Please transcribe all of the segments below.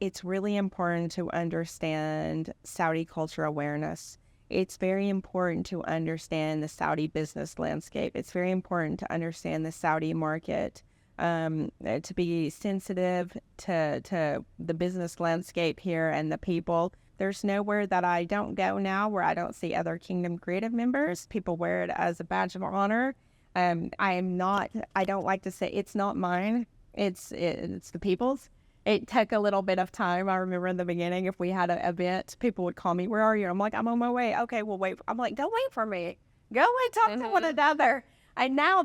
it's really important to understand Saudi culture awareness. It's very important to understand the Saudi business landscape. It's very important to understand the Saudi market, to be sensitive to the business landscape here and the people. There's nowhere that I don't go now where I don't see other Kingdom Creative members. People wear it as a badge of honor. I don't like to say it's not mine. It's the people's. It took a little bit of time. I remember in the beginning, if we had an event, people would call me, "Where are you?" I'm like, "I'm on my way." "Okay, well, wait." I'm like, "Don't wait for me. Go and talk to one another." And now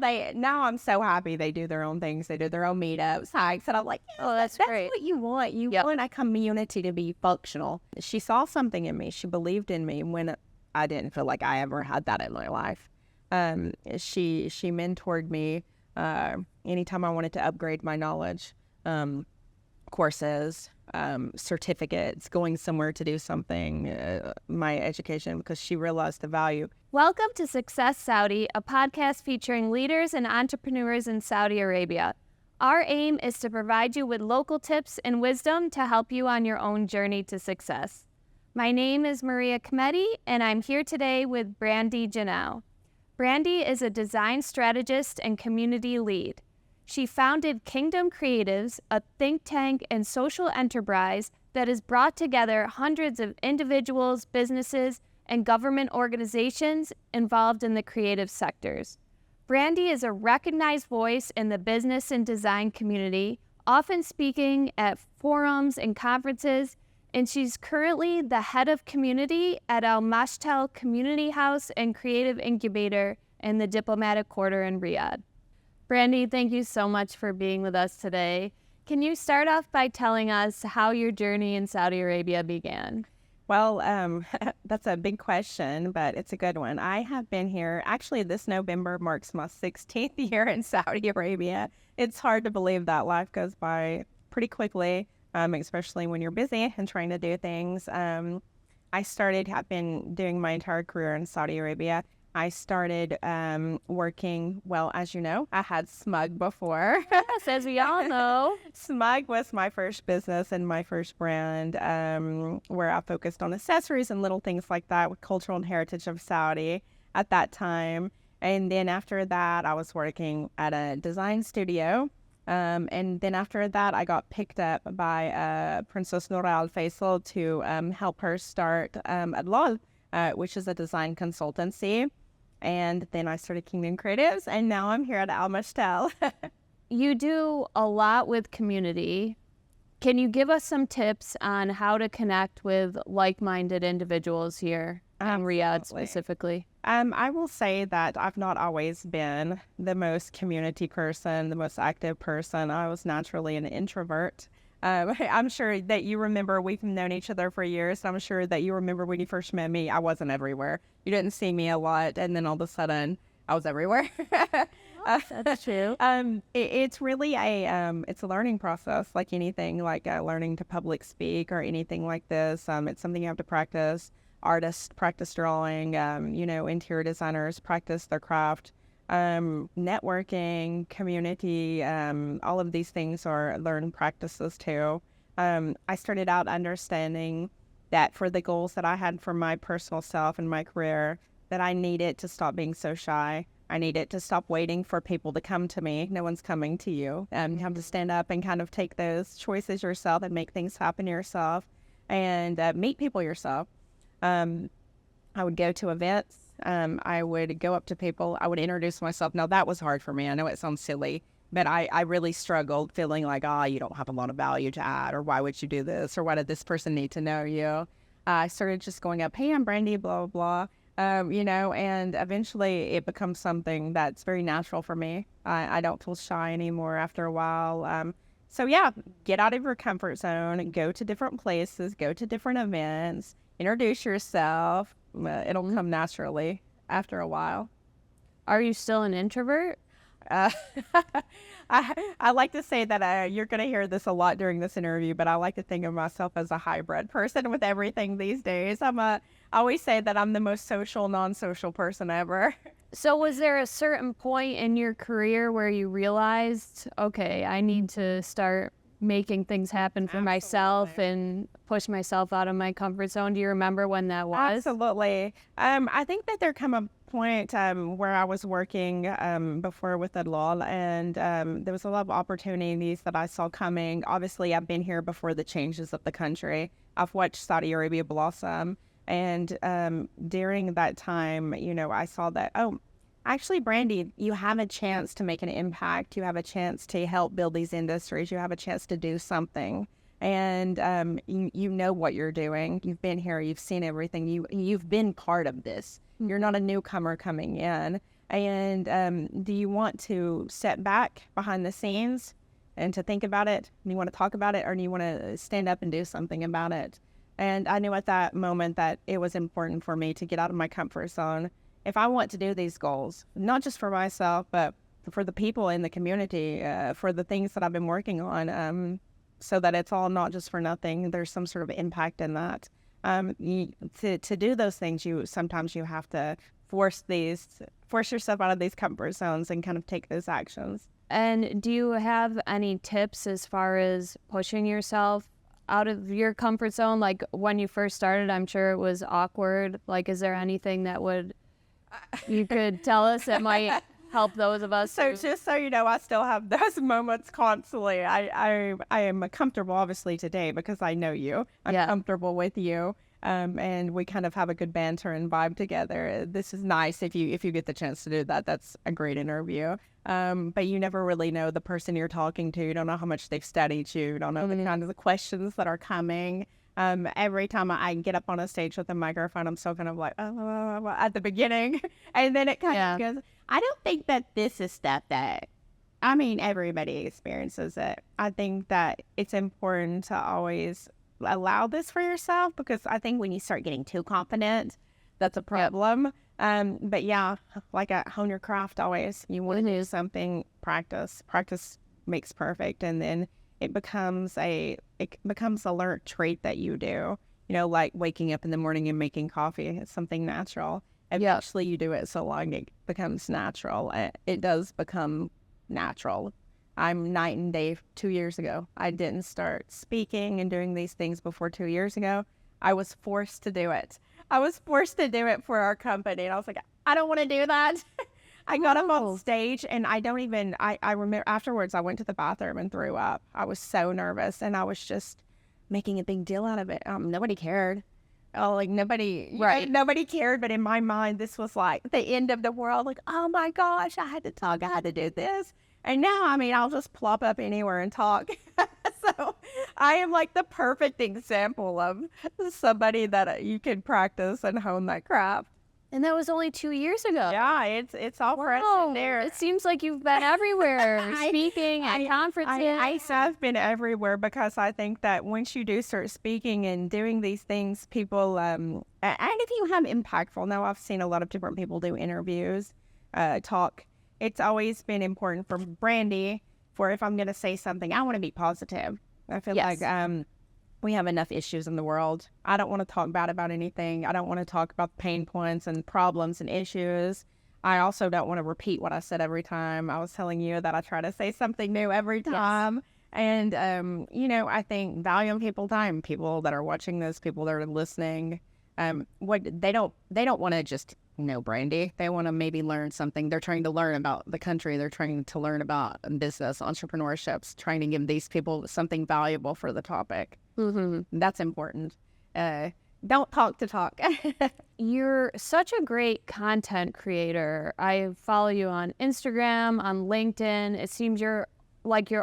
I'm so happy they do their own things. They do their own meetups, hikes. And I'm like, oh, that's great. What you want. You want a community to be functional. She saw something in me. She believed in me when I didn't feel like I ever had that in my life. She mentored me anytime I wanted to upgrade my knowledge. Courses, certificates, going somewhere to do something, my education, because she realized the value. Welcome to Success Saudi, a podcast featuring leaders and entrepreneurs in Saudi Arabia. Our aim is to provide you with local tips and wisdom to help you on your own journey to success. My name is Maria Kmeti, and I'm here today with Brandie Janow. Brandie is a design strategist and community lead. She founded Kingdom Creatives, a think tank and social enterprise that has brought together hundreds of individuals, businesses, and government organizations involved in the creative sectors. Brandie is a recognized voice in the business and design community, often speaking at forums and conferences, and she's currently the head of community at Mashtal Community House and Creative Incubator in the Diplomatic Quarter in Riyadh. Brandie, thank you so much for being with us today. Can you start off by telling us how your journey in Saudi Arabia began? Well, that's a big question, but it's a good one. I have been here, actually this November marks my 16th year in Saudi Arabia. It's hard to believe that life goes by pretty quickly, especially when you're busy and trying to do things. I've been doing my entire career in Saudi Arabia. I started working, well, as you know, I had Smug before. Yes, as we all know. Smug was my first business and my first brand, where I focused on accessories and little things like that with cultural and heritage of Saudi at that time. And then after that, I was working at a design studio. And then after that, I got picked up by Princess Nourah AlFaisal to help her start Adlal, which is a design consultancy. And then I started Kingdom Creatives, and now I'm here at Mashtal. You do a lot with community. Can you give us some tips on how to connect with like-minded individuals here in Riyadh specifically? I will say that I've not always been the most community person, the most active person. I was naturally an introvert. I'm sure that you remember, we've known each other for years. I'm sure that you remember when you first met me, I wasn't everywhere. You didn't see me a lot, and then all of a sudden, I was everywhere. That's true. It's really it's a learning process, like anything, like learning to public speak or anything like this. It's something you have to practice. Artists practice drawing, interior designers practice their craft. Networking, community, all of these things are learned practices too. I started out understanding that for the goals that I had for my personal self and my career, that I needed to stop being so shy. I needed to stop waiting for people to come to me. No one's coming to you. You have to stand up and kind of take those choices yourself and make things happen yourself and meet people yourself. I would go to events. I would go up to people. I would introduce myself. Now, that was hard for me. I know it sounds silly, but I really struggled feeling like, you don't have a lot of value to add, or why would you do this, or why did this person need to know you? I started just going up, "Hey, I'm Brandie, blah, blah, blah," and eventually it becomes something that's very natural for me. I don't feel shy anymore after a while. So yeah, get out of your comfort zone, go to different places, go to different events, introduce yourself. It'll come naturally after a while. Are you still an introvert? I like to say that you're going to hear this a lot during this interview, but I like to think of myself as a hybrid person with everything these days. I always say that I'm the most social, non-social person ever. So was there a certain point in your career where you realized, okay, I need to start making things happen for myself and push myself out of my comfort zone. Do you remember when that was? Absolutely. I think that there come a point where I was working before with the law, and there was a lot of opportunities that I saw coming. Obviously, I've been here before the changes of the country. I've watched Saudi Arabia blossom, and during that time, I saw that, actually, Brandie, you have a chance to make an impact. You have a chance to help build these industries. You have a chance to do something. And you know what you're doing. You've been here. You've seen everything. You've been part of this. You're not a newcomer coming in. And do you want to step back behind the scenes and to think about it? Do you want to talk about it, or do you want to stand up and do something about it? And I knew at that moment that it was important for me to get out of my comfort zone. If I want to do these goals, not just for myself, but for the people in the community, for the things that I've been working on, so that it's all not just for nothing, there's some sort of impact in that. To do those things, sometimes you have to force yourself out of these comfort zones and kind of take those actions. And do you have any tips as far as pushing yourself out of your comfort zone? Like when you first started, I'm sure it was awkward. Like, is there anything that you could tell us that might help those of us? So just so you know, I still have those moments constantly. I am comfortable, obviously, today because I know you. I'm comfortable with you, and we kind of have a good banter and vibe together. This is nice if you get the chance to do that. That's a great interview. But you never really know the person you're talking to. You don't know how much they've studied you. You don't know the kind of the questions that are coming. Every time I get up on a stage with a microphone, I'm still kind of like, at the beginning. And then it kind of goes, I don't think that this is stuff that, everybody experiences it. I think that it's important to always allow this for yourself, because I think when you start getting too confident, that's a problem. But yeah, like hone your craft always. You want to do something, practice. Practice makes perfect. And then it becomes a learned trait that you do, like waking up in the morning and making coffee. It's something natural. Eventually you do it so long it becomes natural. It does become natural. I'm night and day 2 years ago. I didn't start speaking and doing these things before 2 years ago. I was forced to do it. I was forced to do it for our company. And I was like, I don't want to do that. I got up on stage and I remember afterwards I went to the bathroom and threw up. I was so nervous and I was just making a big deal out of it. Nobody cared. Nobody cared. But in my mind, this was like the end of the world. Like, oh my gosh, I had to talk. I had to do this. And now, I'll just plop up anywhere and talk. So I am like the perfect example of somebody that you can practice and hone that craft. And that was only 2 years ago. Yeah, it's all fresh in there. It seems like you've been everywhere, speaking at conferences. I have been everywhere, because I think that once you do start speaking and doing these things, people, and if you have impactful, now I've seen a lot of different people do interviews, talk. It's always been important for Brandie, for if I'm going to say something, I want to be positive. I feel like we have enough issues in the world. I don't want to talk bad about anything. I don't want to talk about pain points and problems and issues. I also don't want to repeat what I said every time. I was telling you that I try to say something new every time. Yes. And, I think valuing people's time, people that are watching this, people that are listening, they don't want to just know Brandie. They want to maybe learn something. They're trying to learn about the country. They're trying to learn about business, entrepreneurship, trying to give these people something valuable for the topic. Mm-hmm. That's important. Don't talk to talk. You're such a great content creator. I follow you on Instagram, on LinkedIn. It seems you're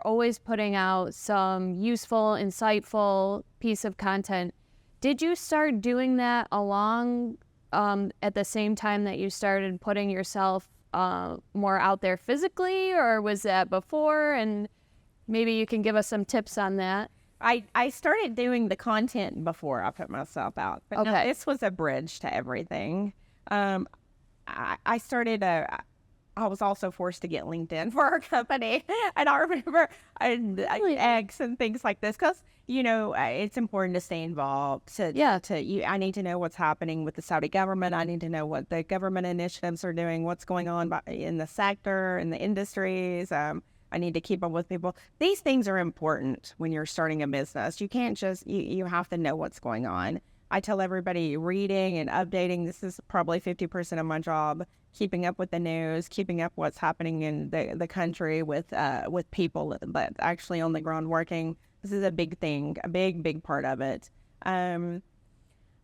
always putting out some useful, insightful piece of content. Did you start doing that along at the same time that you started putting yourself more out there physically, or was that before? And maybe you can give us some tips on that. I started doing the content before I put myself out. But no, this was a bridge to everything. I started I was also forced to get LinkedIn for our company. And I remember eggs and things like this, because, it's important to stay involved. I need to know what's happening with the Saudi government. I need to know what the government initiatives are doing, what's going on in the sector, in the industries. I need to keep up with people. These things are important when you're starting a business. You can't just, you have to know what's going on. I tell everybody reading and updating, this is probably 50% of my job, keeping up with the news, keeping up what's happening in the country with people that actually on the ground working. This is a big thing, a big part of it.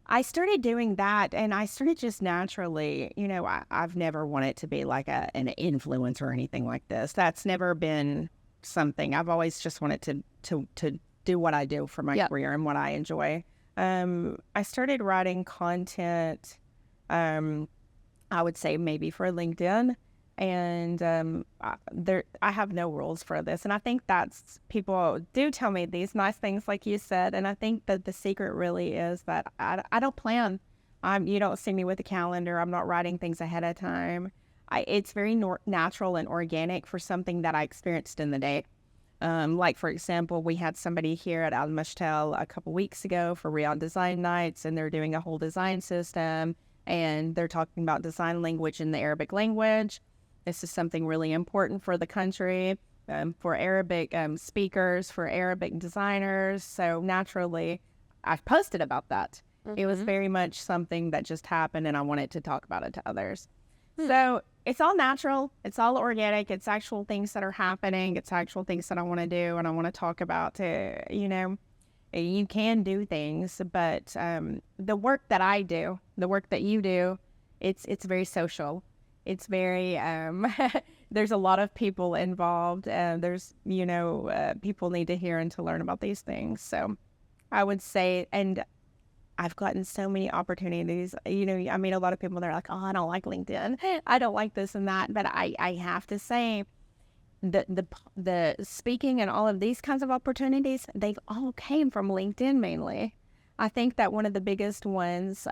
I started doing that, and I started just naturally, I've never wanted to be like an influencer or anything like this. That's never been something. I've always just wanted to do what I do for my career and what I enjoy. I started writing content, I would say maybe for LinkedIn, and I have no rules for this. And I think that's, people do tell me these nice things like you said, and I think that the secret really is that I don't plan. You don't see me with a calendar. I'm not writing things ahead of time. It's very natural and organic for something that I experienced in the day. Like, for example, we had somebody here at Al Mashtal a couple weeks ago for Riyadh Design Nights, and they're doing a whole design system, and they're talking about design language in the Arabic language. This is something really important for the country, for Arabic speakers, for Arabic designers. So naturally, I've posted about that. Mm-hmm. It was very much something that just happened, and I wanted to talk about it to others. So it's all natural. It's all organic. It's actual things that are happening. It's actual things that I want to do and I want to talk about. You can do things, but the work that I do, the work that you do, it's very social. It's very, there's a lot of people involved. There's, people need to hear and to learn about these things. So I would say, and I've gotten so many opportunities. A lot of people, they're like, oh, I don't like LinkedIn. I don't like this and that. But I have to say, the speaking and all of these kinds of opportunities, they've all came from LinkedIn mainly. I think that one of the biggest ones,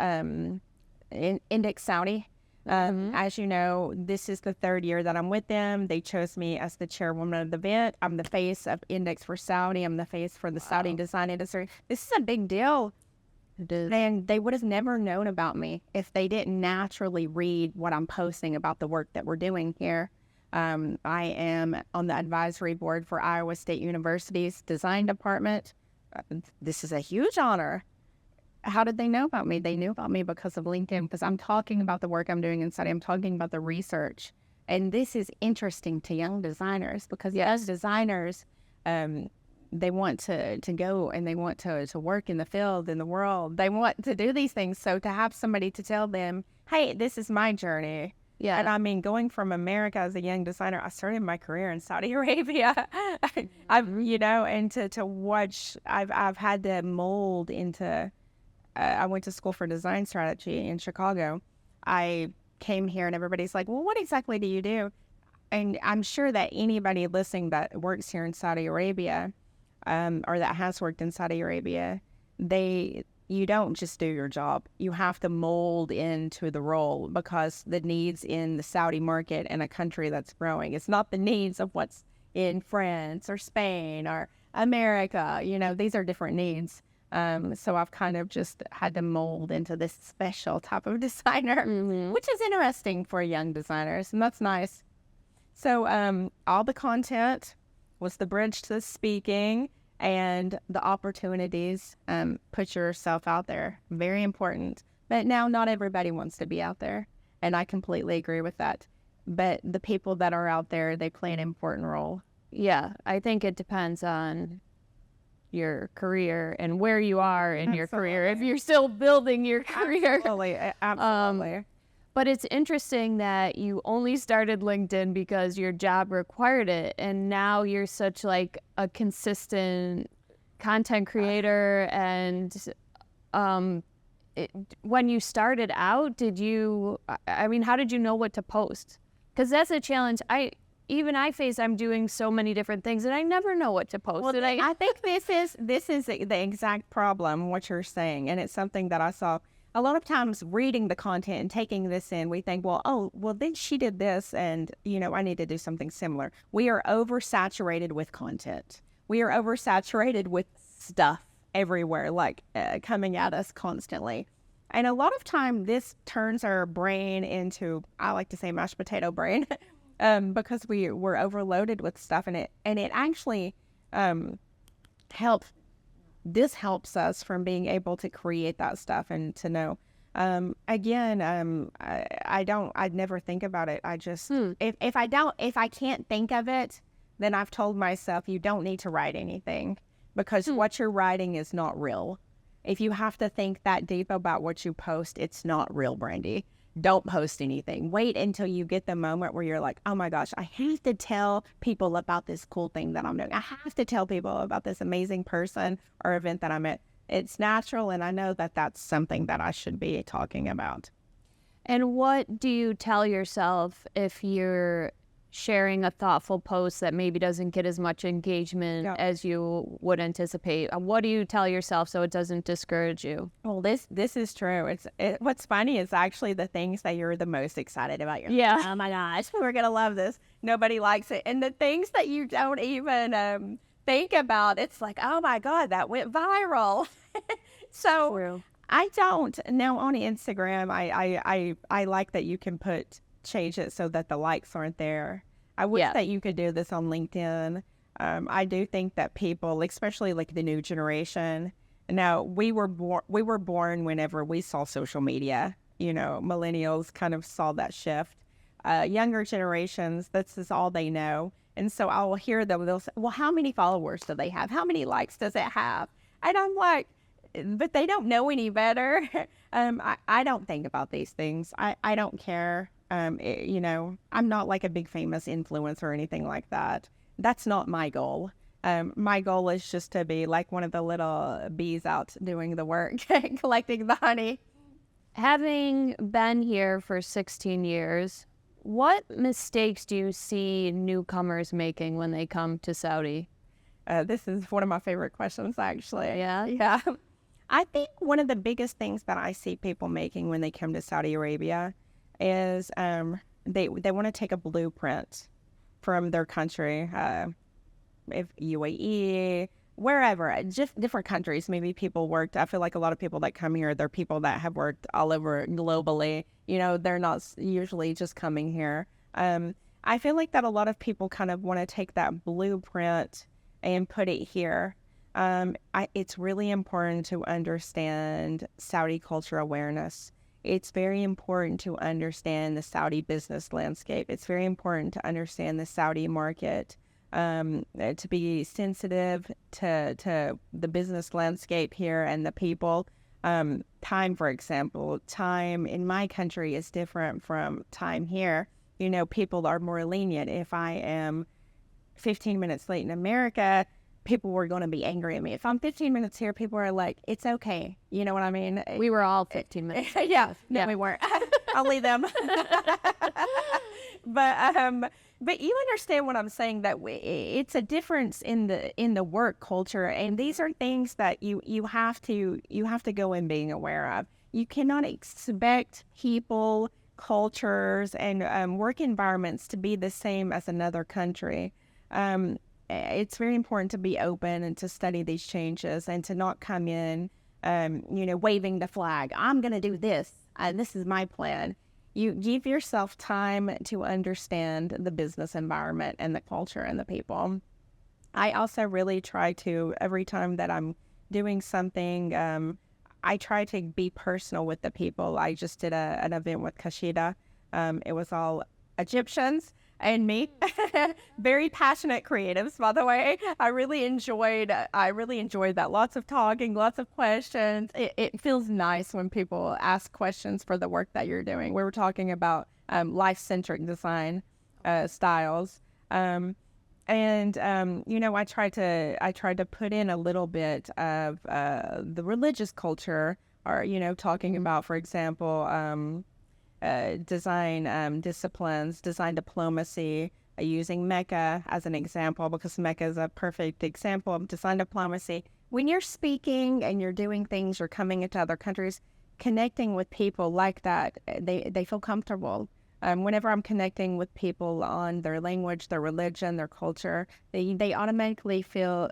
Index Saudi. As you know, this is the third year that I'm with them. They chose me as the chairwoman of the event. I'm the face of Index for Saudi. I'm the face for the Saudi design industry. This is a big deal. And they would have never known about me if they didn't naturally read what I'm posting about the work that we're doing here. I am on the advisory board for Iowa State University's design department. This is a huge honor. How did they know about me? They knew about me because of LinkedIn, because I'm talking about the work I'm doing in Saudi. I'm talking about the research. And this is interesting to young designers because as designers, they want to go and they want to work in the field, in the world. They want to do these things. So to have somebody to tell them, hey, this is my journey. Yeah. And I mean, going from America as a young designer, I started my career in Saudi Arabia. And to watch, I've had to mold into, I went to school for design strategy in Chicago. I came here and everybody's like, well, what exactly do you do? And I'm sure that anybody listening that works here in Saudi Arabia, or that has worked in Saudi Arabia, you don't just do your job. You have to mold into the role because the needs in the Saudi market and a country that's growing, it's not the needs of what's in France or Spain or America. These are different needs. So I've kind of just had to mold into this special type of designer, which is interesting for young designers, and that's nice. So all the content was the bridge to speaking and the opportunities. Put yourself out there. Very important. But now not everybody wants to be out there. And I completely agree with that. But the people that are out there, they play an important role. Yeah, I think it depends on your career and where you are in your career. If you're still building your career. Absolutely. But it's interesting that you only started LinkedIn because your job required it, and now you're such like a consistent content creator. And when you started out, how did you know what to post? Because that's a challenge. I face. I'm doing so many different things, and I never know what to post. Well, I think this is the exact problem, what you're saying, and it's something that I saw. A lot of times reading the content and taking this in, we think, well, then she did this and, I need to do something similar. We are oversaturated with content. We are oversaturated with stuff everywhere, like coming at us constantly. And a lot of time this turns our brain into, I like to say, mashed potato brain. because we're overloaded with stuff, and it actually helps. This helps us from being able to create that stuff and to know. I'd never think about it. I just, if I can't think of it, then I've told myself, you don't need to write anything, because what you're writing is not real. If you have to think that deep about what you post, it's not real, Brandie. Don't post anything. Wait until you get the moment where you're like, oh my gosh, I have to tell people about this cool thing that I'm doing. I have to tell people about this amazing person or event that I'm at. It's natural, and I know that that's something that I should be talking about. And what do you tell yourself if you're sharing a thoughtful post that maybe doesn't get as much engagement as you would anticipate? What do you tell yourself so it doesn't discourage you? Well, this is true. What's funny is actually the things that you're the most excited about. Oh my gosh, we're gonna love this. Nobody likes it, and the things that you don't even think about, it's like, oh my God, that went viral. So True. I don't now on Instagram. I like that you can change it so that the likes aren't there. I wish that you could do this on LinkedIn. I do think that people, especially like the new generation, now we were born whenever we saw social media. Millennials kind of saw that shift. Younger generations, this is all they know. And so I will hear them, they'll say, well, how many followers do they have? How many likes does it have? And I'm like, but they don't know any better. I don't think about these things. I don't care. I'm not like a big famous influencer or anything like that. That's not my goal. My goal is just to be like one of the little bees out doing the work, collecting the honey. Having been here for 16 years, what mistakes do you see newcomers making when they come to Saudi? This is one of my favorite questions, actually. Yeah? Yeah. I think one of the biggest things that I see people making when they come to Saudi Arabia is they want to take a blueprint from their country, if UAE, wherever, just different countries. Maybe people worked. I feel like a lot of people that come here, they're people that have worked all over globally. They're not usually just coming here. I feel like that a lot of people kind of want to take that blueprint and put it here. It's really important to understand Saudi culture awareness. It's very important to understand the Saudi business landscape. It's very important to understand the Saudi market, to be sensitive to the business landscape here and the people. Time, for example, time in my country is different from time here. People are more lenient. If I am 15 minutes late in America, people were going to be angry at me. If I'm 15 minutes here, people are like, it's okay. You know what I mean? We were all 15 minutes. Yeah. No, we weren't. I'll leave them. But you understand what I'm saying, that it's a difference in the work culture. And these are things that you have to go in being aware of. You cannot expect people, cultures, and work environments to be the same as another country. It's very important to be open and to study these changes and to not come in, waving the flag. I'm going to do this. This is my plan. You give yourself time to understand the business environment and the culture and the people. I also really try to, every time that I'm doing something, I try to be personal with the people. I just did an event with Kashida. It was all Egyptians and me. Very passionate creatives, by the way. I really enjoyed that. Lots of talking, lots of questions. It feels nice when people ask questions for the work that you're doing. We were talking about life-centric design styles. I tried to put in a little bit of the religious culture, or talking about, for example, design disciplines, design diplomacy, using Mecca as an example, because Mecca is a perfect example of design diplomacy. When you're speaking and you're doing things, you're coming into other countries, connecting with people like that, they feel comfortable. Whenever I'm connecting with people on their language, their religion, their culture, they automatically feel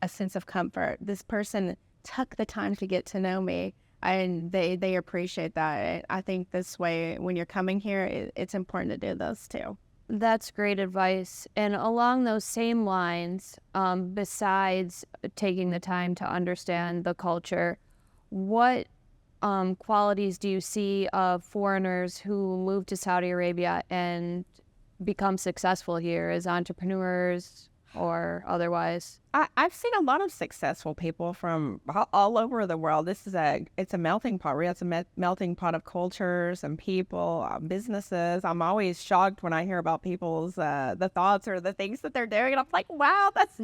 a sense of comfort. This person took the time to get to know me, and they appreciate that. I think this way, when you're coming here, it's important to do those too. That's great advice. And along those same lines, besides taking the time to understand the culture, what qualities do you see of foreigners who move to Saudi Arabia and become successful here as entrepreneurs or otherwise? I've seen a lot of successful people from all over the world. It's a melting pot. It's a melting pot of cultures and people, businesses. I'm always shocked when I hear about people's the thoughts or the things that they're doing, and I'm like, wow, that's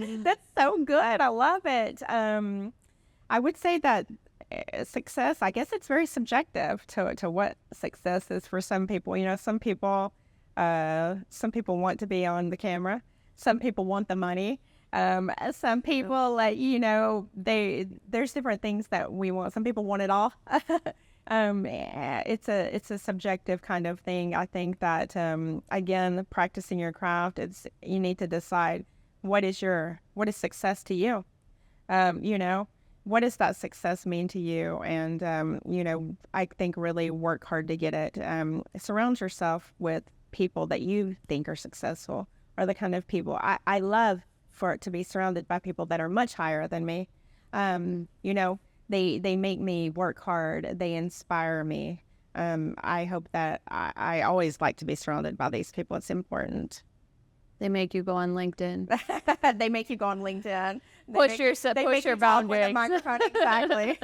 so good. I love it. I would say that success, I guess it's very subjective to what success is for some people. Some people want to be on the camera. Some people want the money. Some people, there's different things that we want. Some people want it all. It's a subjective kind of thing. I think that, again, practicing your craft, you need to decide what is success to you? What does that success mean to you? And, I think really work hard to get it. Surround yourself with people that you think are successful, are the kind of people I love for it to be surrounded by people that are much higher than me. They make me work hard. They inspire me. I hope that I always like to be surrounded by these people. It's important. They make you go on LinkedIn. They make you go on LinkedIn. Push your boundaries. Exactly.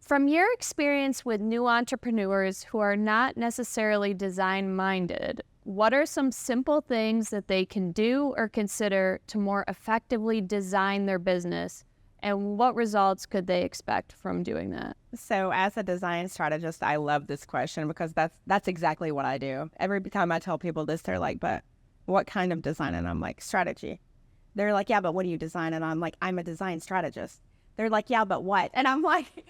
From your experience with new entrepreneurs who are not necessarily design-minded, what are some simple things that they can do or consider to more effectively design their business, and what results could they expect from doing that? So as a design strategist, I love this question because that's exactly what I do. Every time I tell people this, they're like, but what kind of design? And I'm like, strategy. They're like, yeah, but what do you design? And I'm like, I'm a design strategist. They're like, yeah, but what? And I'm like,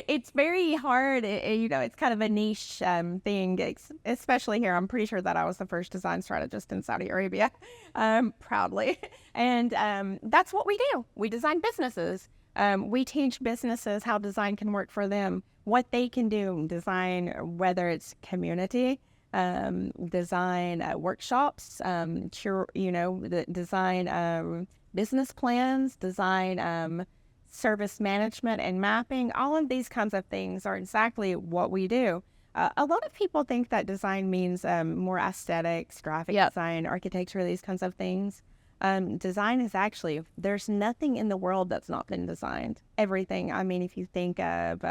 it's very hard. It's kind of a niche thing, especially here. I'm pretty sure that I was the first design strategist in Saudi Arabia, proudly. And that's what we do. We design businesses. We teach businesses how design can work for them, what they can do, design, whether it's community, design workshops, design business plans, design service management and mapping. All of these kinds of things are exactly what we do. A lot of people think that design means more aesthetics, graphic design, architecture, these kinds of things. Design is actually, there's nothing in the world that's not been designed. Everything. I mean, if you think of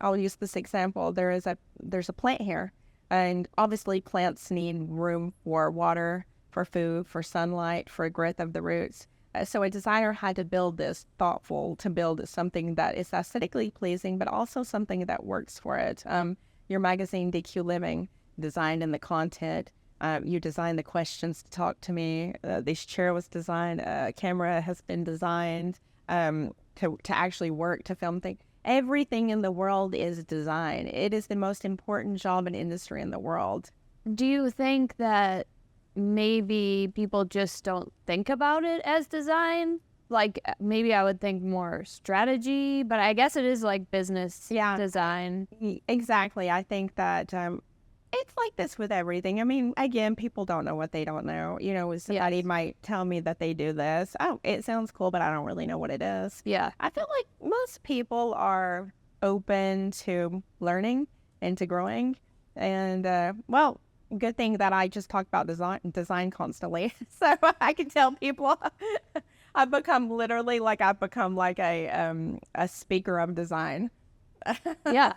I'll use this example. There's a plant here, and obviously plants need room for water, for food, for sunlight, for growth of the roots. So a designer had to build this to build something that is aesthetically pleasing, but also something that works for it. Your magazine, DQ Living, designed in the content. You designed the questions to talk to me. This chair was designed. Camera has been designed to actually work, to film things. Everything in the world is design. It is the most important job and industry in the world. Do you think that maybe people just don't think about it as design? Like, maybe I would think more strategy, but I guess it is like business design. Exactly. I think that it's like this with everything. I mean, again, people don't know what they don't know. Somebody might tell me that they do this. Oh, it sounds cool, but I don't really know what it is. Yeah. I feel like most people are open to learning and to growing. And, good thing that I just talk about design constantly. So I can tell people I've become like a speaker of design. Yeah.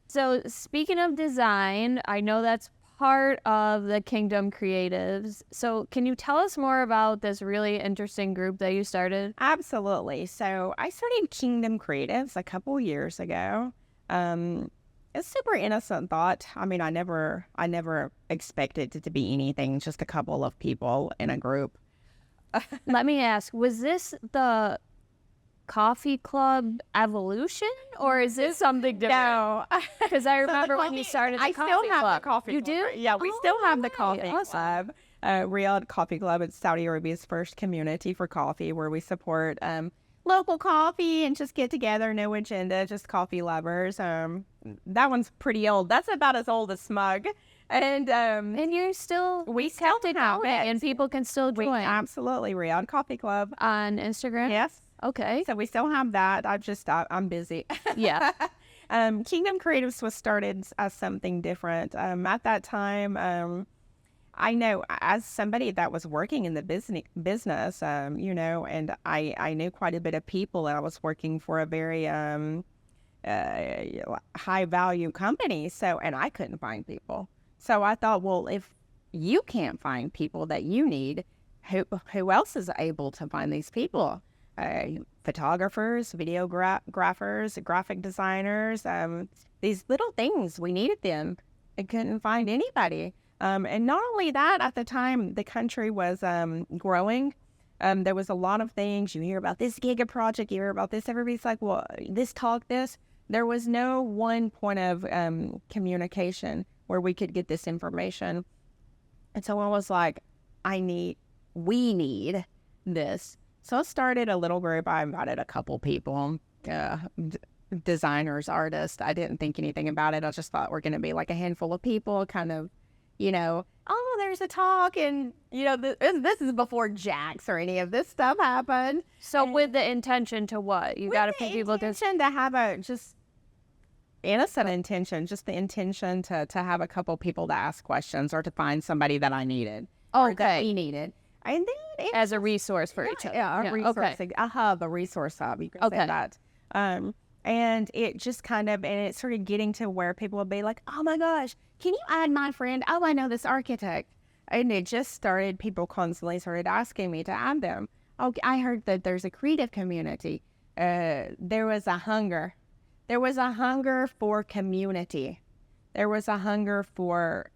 So speaking of design, I know that's part of the Kingdom Creatives. So can you tell us more about this really interesting group that you started? Absolutely. So I started Kingdom Creatives a couple years ago. It's super innocent thought. I mean, I never expected it to be anything, just a couple of people in a group. Let me ask, was this the coffee club evolution, or is this something different? No, because I remember when you started the coffee club. I still have the coffee club. You do? Yeah, we still have the coffee club. Riyadh Coffee Club. It's Saudi Arabia's first community for coffee, where we support local coffee and just get together, no agenda, just coffee lovers. that one's pretty old. That's about as old as Smug. And you're still, we still have it. and people can still join. Absolutely. Riyadh Coffee Club. On Instagram? Yes. Okay. So we still have that. I'm busy. Yeah. Kingdom Creatives was started as something different. At that time, I know as somebody that was working in the business, you know, and I knew quite a bit of people, and I was working for a very high value company. So, and I couldn't find people. So I thought, well, if you can't find people that you need, who else is able to find these people? Photographers, videographers, graphic designers, these little things, we needed them. I couldn't find anybody. And not only that, at the time, the country was growing. There was a lot of things. You hear about this giga project, you hear about this. Everybody's like, well, this talk, this. There was no one point of communication where we could get this information. And so I was like, we need this. So I started a little group. I invited a couple people, designers, artists. I didn't think anything about it. I just thought we're going to be like a handful of people, kind of, you know, oh, there's a talk. And, you know, this is before Jax or any of this stuff happened. So with the intention to what? You got to pick people to have a just innocent intention, just the intention to have a couple people to ask questions or to find somebody that I needed. Or that we needed. And then as a resource for each other. Yeah, a resource, a resource hub. You can say that. And it just kind of, and it started getting to where people would be like, oh my gosh, can you add my friend? Oh, I know this architect. And it just started, people constantly started asking me to add them. Oh, I heard that there's a creative community. There was a hunger. There was a hunger for community. There was a hunger for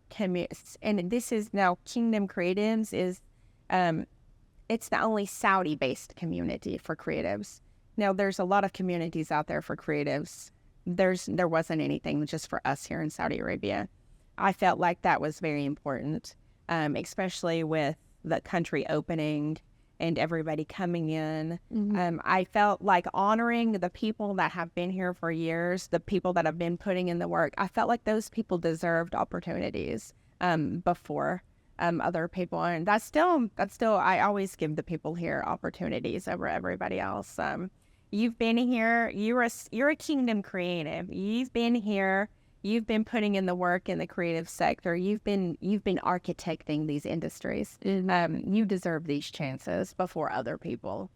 and this is now Kingdom Creatives is, it's the only Saudi-based community for creatives. Now, there's a lot of communities out there for creatives. There wasn't anything just for us here in Saudi Arabia. I felt like that was very important, especially with the country opening and everybody coming in. Mm-hmm. I felt like honoring the people that have been here for years, the people that have been putting in the work. I felt like those people deserved opportunities before other people. And that's still, I always give the people here opportunities over everybody else. You've been here, you're a Kingdom creative. You've been here, you've been putting in the work in the creative sector. You've been architecting these industries. You deserve these chances before other people.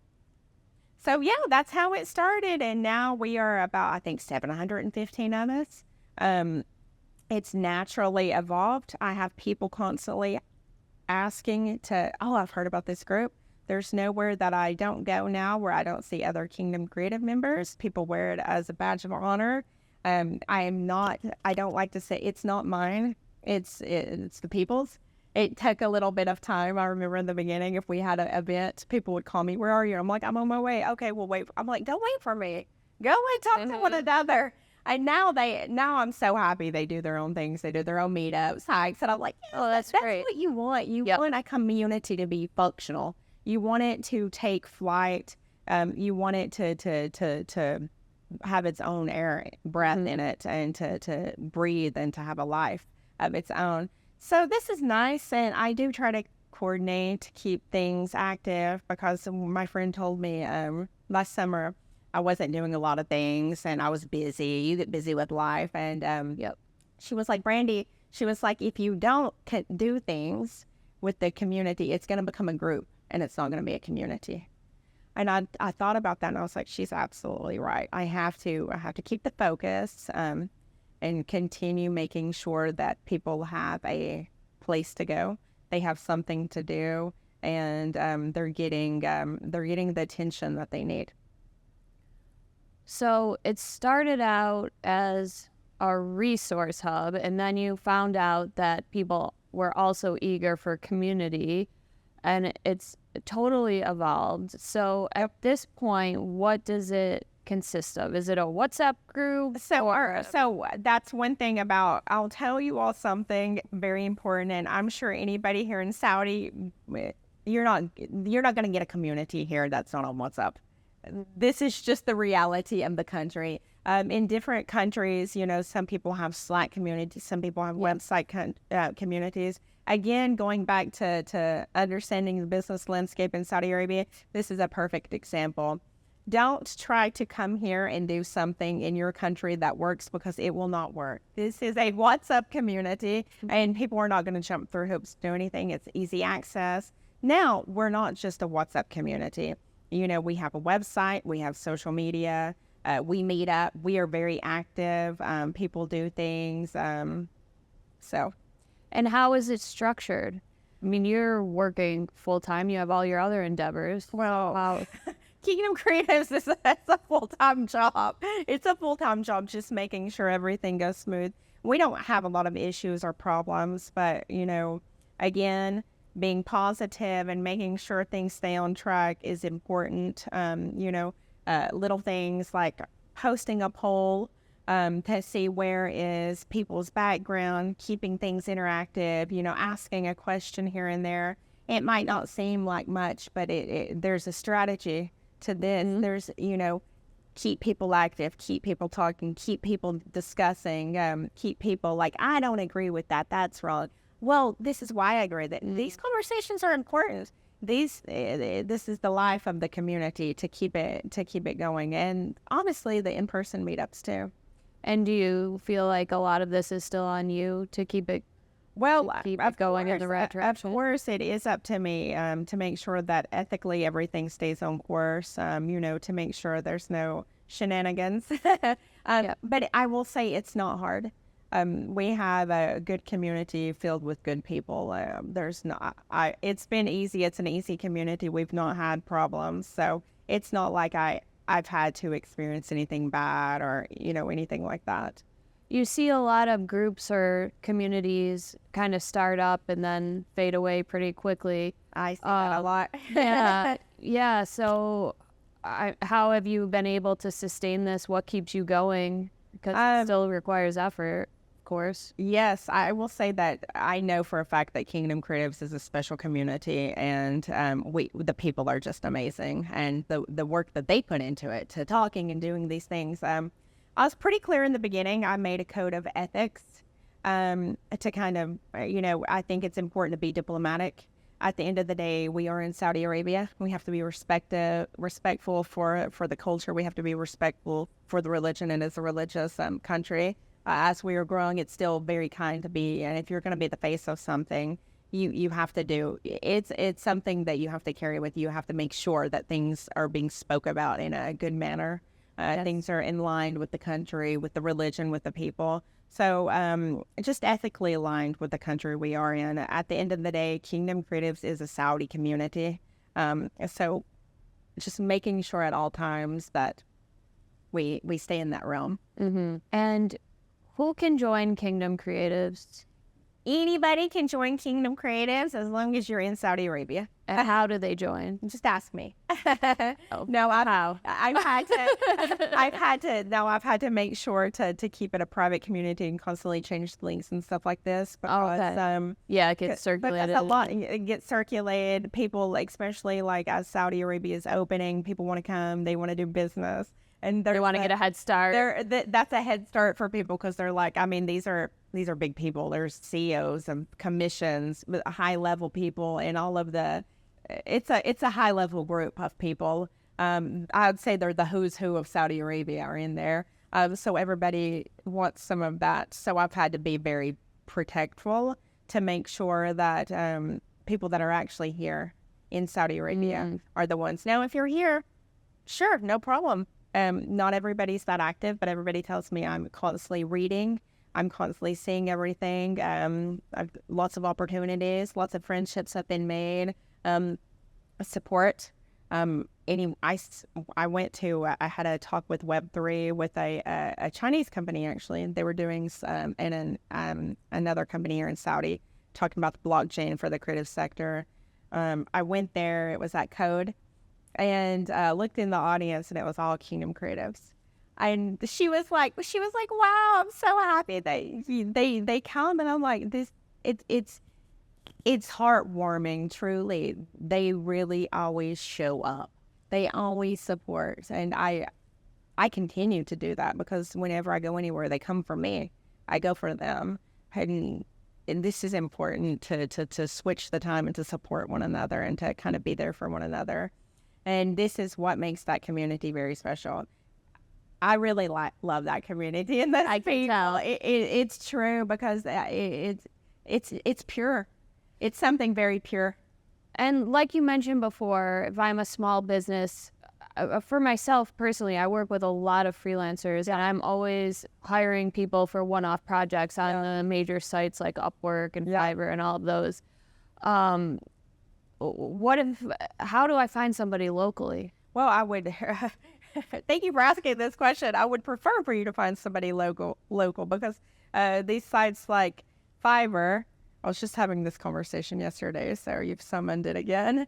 So yeah, that's how it started. And now we are about, I think, 715 of us. It's naturally evolved. I have people constantly asking I've heard about this group. There's nowhere that I don't go now where I don't see other Kingdom Creative members. People wear it as a badge of honor. I don't like to say it's not mine. It's the people's. It took a little bit of time. I remember in the beginning, if we had an event, people would call me, where are you? I'm like, I'm on my way. Okay, well, wait. I'm like, don't wait for me. Go and talk to one another. And now I'm so happy they do their own things. They do their own meetups, hikes. And I'm like, yes, that's great. What you want. You want a community to be functional. You want it to take flight. You want it to have its own air, breath in it, and to breathe and to have a life of its own. So this is nice, and I do try to coordinate to keep things active because my friend told me last summer I wasn't doing a lot of things and I was busy. You get busy with life, and she was like, Brandie, she was like, if you don't do things with the community, it's going to become a group and it's not going to be a community. And I thought about that, and I was like, she's absolutely right. I have to keep the focus and continue making sure that people have a place to go. They have something to do, and they're getting the attention that they need. So it started out as a resource hub, and then you found out that people were also eager for community, and it's totally evolved. So at this point, what does it consist of? Is it a WhatsApp group? So that's one thing about, I'll tell you all something very important, and I'm sure anybody here in Saudi, you're not going to get a community here that's not on WhatsApp. This is just the reality of the country. In different countries, some people have Slack communities, some people have website communities. Again, going back to understanding the business landscape in Saudi Arabia, this is a perfect example. Don't try to come here and do something in your country that works, because it will not work. This is a WhatsApp community, and people are not going to jump through hoops to do anything. It's easy access. Now, we're not just a WhatsApp community. We have a website, we have social media, we meet up, we are very active, people do things. So. And how is it structured? I mean, you're working full-time, you have all your other endeavors. Well, wow. Kingdom Creatives is a full-time job. It's a full-time job, just making sure everything goes smooth. We don't have a lot of issues or problems, but, again, being positive and making sure things stay on track is important. Little things like posting a poll to see where is people's background, keeping things interactive, asking a question here and there. It might not seem like much, but there's a strategy to this. There's, keep people active, keep people talking, keep people discussing, keep people like, I don't agree with that. That's wrong. Well, this is why I agree that these conversations are important. This is the life of the community, to keep it going. And honestly, the in-person meetups too. And do you feel like a lot of this is still on you to keep it going in the right direction? Of course, it is up to me to make sure that ethically everything stays on course, to make sure there's no shenanigans. But I will say it's not hard. We have a good community filled with good people. It's been easy. It's an easy community. We've not had problems. So it's not like I've had to experience anything bad or, anything like that. You see a lot of groups or communities kind of start up and then fade away pretty quickly. I see that a lot. Yeah. So how have you been able to sustain this? What keeps you going? Because it still requires effort, of course. Yes, I will say that I know for a fact that Kingdom Creatives is a special community, and the people are just amazing, and the work that they put into it, to talking and doing these things. I was pretty clear in the beginning. I made a code of ethics to kind of, I think it's important to be diplomatic. At the end of the day, we are in Saudi Arabia. We have to be respectful for the culture. We have to be respectful for the religion, and as a religious country. As we are growing, it's still very kind to be. And if you're going to be the face of something, you have to do. It's something that you have to carry with you. You have to make sure that things are being spoke about in a good manner. Things are in line with the country, with the religion, with the people. So just ethically aligned with the country we are in. At the end of the day, Kingdom Creatives is a Saudi community. So just making sure at all times that we stay in that realm. Mm-hmm. And who can join Kingdom Creatives? Anybody can join Kingdom Creatives as long as you're in Saudi Arabia. And how do they join? Just ask me. No, I've had to make sure to keep it a private community and constantly change the links and stuff like this. Because, it gets circulated. Because a lot, it gets circulated. People, especially like as Saudi Arabia is opening, people want to come, they want to do business. And they want to get a head start. That's a head start for people, because they're like, these are big people. There's CEOs and commissions, high level people, and all of it's a high level group of people. I would say they're the who's who of Saudi Arabia are in there. So everybody wants some of that. So I've had to be very protectful to make sure that people that are actually here in Saudi Arabia are the ones. Now, if you're here, sure, no problem. Not everybody's that active, but everybody tells me I'm constantly reading. I'm constantly seeing everything. I've lots of opportunities, lots of friendships have been made. Support. I went to, I had a talk with Web3 with a Chinese company, actually, and they were doing, and another company here in Saudi, talking about the blockchain for the creative sector. I went there, it was at Code, and looked in the audience, and it was all Kingdom Creatives. And she was like, wow, I'm so happy they come. And I'm like, it's heartwarming, truly. They really always show up. They always support. And I continue to do that because whenever I go anywhere, they come for me. I go for them. And this is important to switch the time and to support one another and to kind of be there for one another. And this is what makes that community very special. I really love that community and that people. It's true because it's pure. It's something very pure. And like you mentioned before, if I'm a small business, for myself personally, I work with a lot of freelancers, and I'm always hiring people for one-off projects on the major sites like Upwork and Fiverr and all of those. How do I find somebody locally? Well, I would, thank you for asking this question. I would prefer for you to find somebody local because these sites like Fiverr, I was just having this conversation yesterday, so you've summoned it again.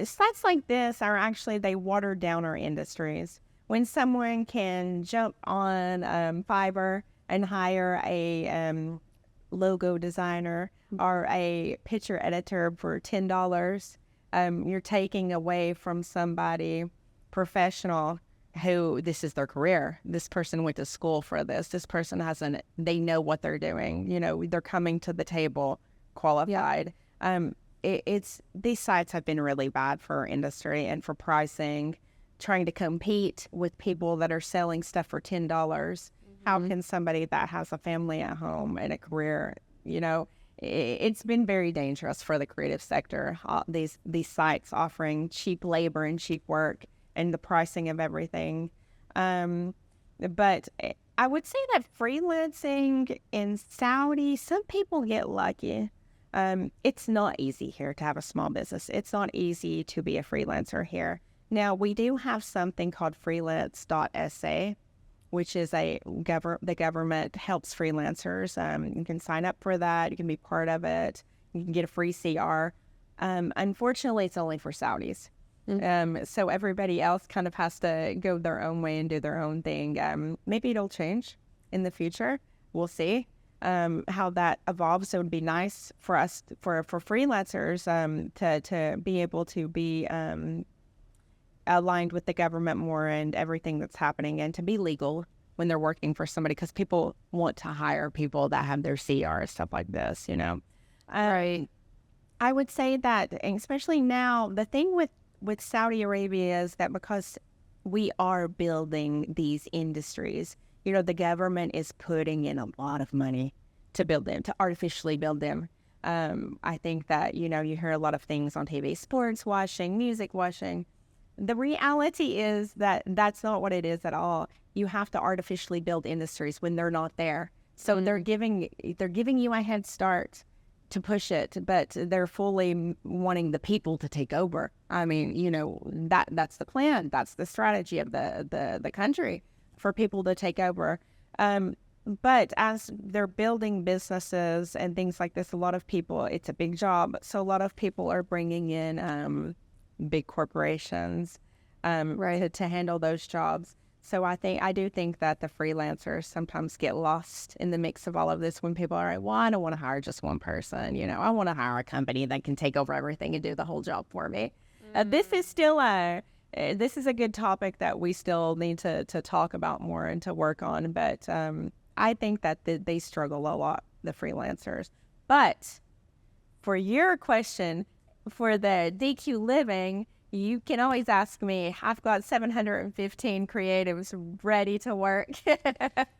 Sites like this are actually, they water down our industries. When someone can jump on Fiverr and hire a logo designer or a picture editor for $10, you're taking away from somebody professional who this is their career. This person went to school for this. This person they know what they're doing. You know, they're coming to the table qualified. These sites have been really bad for our industry and for pricing, trying to compete with people that are selling stuff for $10. How can somebody that has a family at home and a career, you know, it's been very dangerous for the creative sector. These sites offering cheap labor and cheap work and the pricing of everything. But I would say that freelancing in Saudi, some people get lucky. It's not easy here to have a small business. It's not easy to be a freelancer here. Now, we do have something called freelance.sa, which is the government helps freelancers. You can sign up for that. You can be part of it. You can get a free CR. Unfortunately, it's only for Saudis. So everybody else kind of has to go their own way and do their own thing. Maybe it'll change in the future. We'll see how that evolves. It would be nice for us, for freelancers, to be able to be aligned with the government more and everything that's happening, and to be legal when they're working for somebody, because people want to hire people that have their CR and stuff like this, you know. Right. I would say that, especially now, the thing with Saudi Arabia is that because we are building these industries, you know, the government is putting in a lot of money to build them, to artificially build them. I think that, you know, you hear a lot of things on TV, sports washing, music washing. The reality is that that's not what it is at all. You have to artificially build industries when they're not there. So they're giving you a head start to push it, but they're fully wanting the people to take over. I mean, you know, that's the plan. That's the strategy of the country, for people to take over. But as they're building businesses and things like this, a lot of people, it's a big job. So a lot of people are bringing in big corporations to handle those jobs. So I do think that the freelancers sometimes get lost in the mix of all of this when people are like, well, I don't want to hire just one person. You know, I want to hire a company that can take over everything and do the whole job for me. This is still this is a good topic that we still need to talk about more and to work on. But I think that they struggle a lot, the freelancers. But for your question, for the DQ Living, you can always ask me. I've got 715 creatives ready to work.